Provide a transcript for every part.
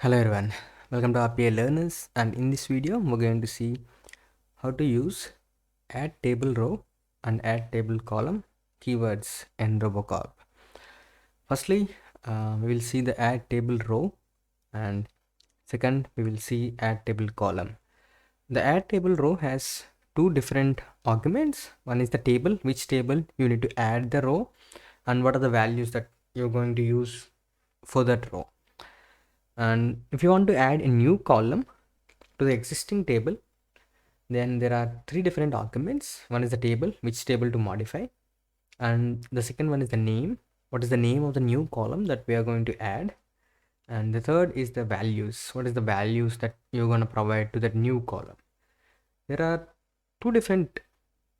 Hello everyone, welcome to RPA Learners, and in this video we're going to see how to use add table row and add table column keywords in Robocorp. Firstly, we will see the add table row, and second we will see add table column. The add table row has two different arguments. One is the table, which table you need to add the row, and what are the values that you're going to use for that row. And if you want to add a new column to the existing table, then there are three different arguments. One is the table, which table to modify, and the second one is the name, what is the name of the new column that we are going to add, and the third is the values, what is the values that you're going to provide to that new column. There are two different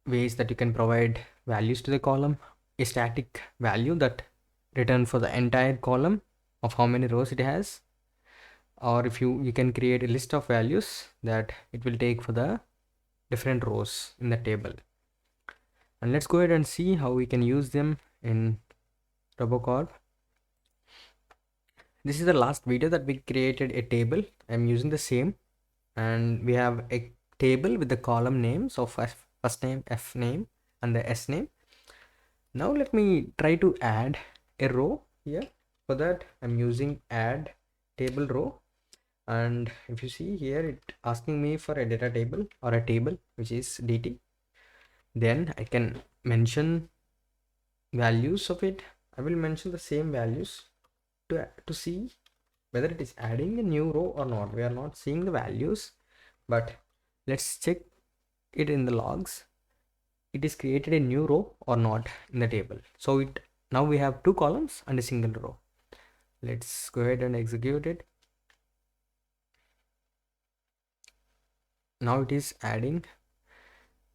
ways that you can provide values to the column: a static value that return for the entire column of how many rows it has, or if you can create a list of values that it will take for the different rows in the table. And let's go ahead and see how we can use them in Robocorp. This is the last video that we created a table. I'm using the same, and we have a table with the column names of first name, F name, and the S name. Now let me try to add a row here. For that I'm using add table row, and if you see here, it asking me for a data table or a table which is DT. Then I can mention values of it. I will mention the same values to see whether it is adding a new row or not. We are not seeing the values, but let's check it in the logs. It is created a new row or not in the table. So now we have two columns and a single row. Let's go ahead and execute it. Now it is adding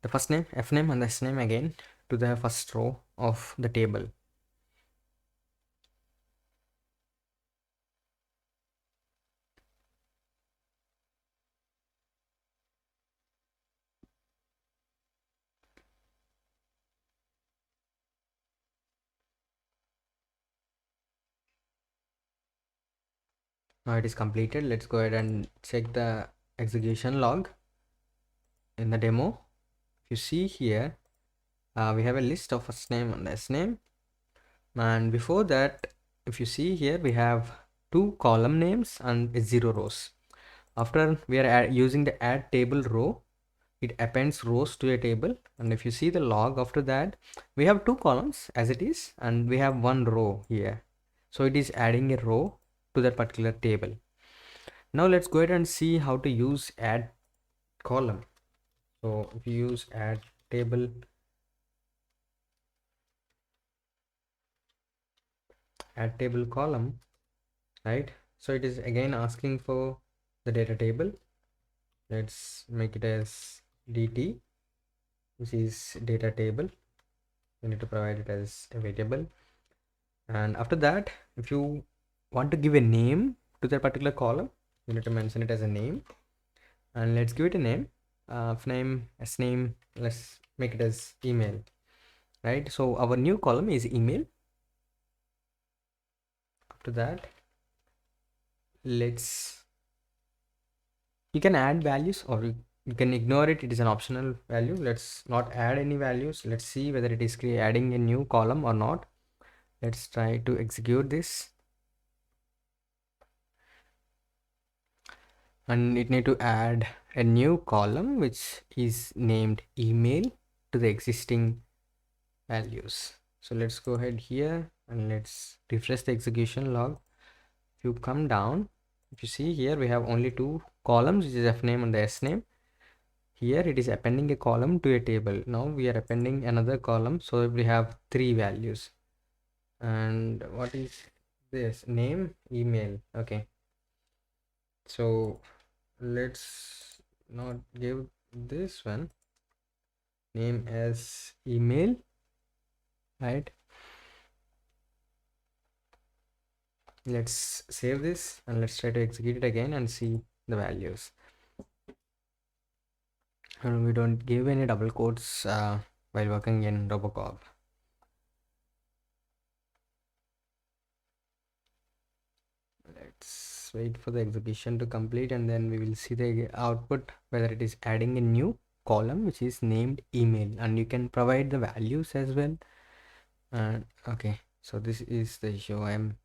the first name, F name, and the S name again to the first row of the table. Now it is completed. Let's go ahead and check the execution log in the demo. If you see here, we have a list of first name and S name, and before that, if you see here, we have two column names and 0 rows. After we are using the add table row, it appends rows to a table, and if you see the log after that, we have two columns as it is, and we have one row here. So it is adding a row to that particular table. Now let's go ahead and see how to use add column. So if you use add table column, right? So it is again asking for the data table. Let's make it as DT, which is data table. You need to provide it as a variable. And after that, if you want to give a name to that particular column, you need to mention it as a name. And let's give it a name, name, S name. Let's make it as email, right? So our new column is email. After that, you can add values or you can ignore it. It is an optional value. Let's not add any values. Let's see whether it is adding a new column or not. Let's try to execute this, and it need to add a new column which is named email to the existing values. So let's go ahead here and let's refresh the execution log. If you come down, if you see here, we have only two columns, which is F name and the S name. Here it is appending a column to a table. Now we are appending another column, so we have three values. And what is this? Name, email. Okay, so let's not give this one name as email, right? Let's save this and let's try to execute it again and see the values. And we don't give any double quotes while working in Robocorp. Let's wait for the execution to complete, and then we will see the output whether it is adding a new column which is named email, and you can provide the values as well. And okay, so this is the issue. I am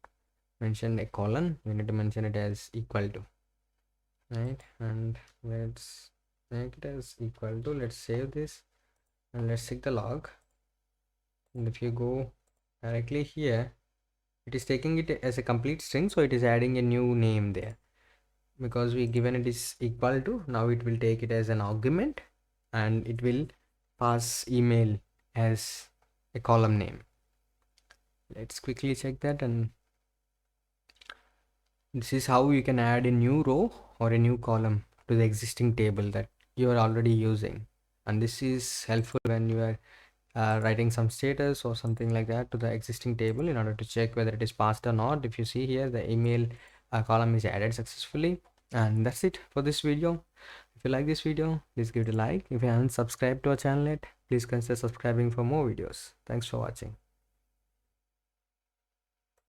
mentioned a colon, we need to mention it as equal to, right? And let's make it as equal to. Let's save this and let's check the log. And if you go directly here, it is taking it as a complete string, so it is adding a new name there. Because we given it is equal to, now it will take it as an argument and it will pass email as a column name. Let's quickly check that, and this is how you can add a new row or a new column to the existing table that you are already using. And this is helpful when you are writing some status or something like that to the existing table in order to check whether it is passed or not. If you see here, the email column is added successfully. And that's it for this video. If you like this video, please give it a like. If you haven't subscribed to our channel yet, please consider subscribing for more videos. Thanks for watching.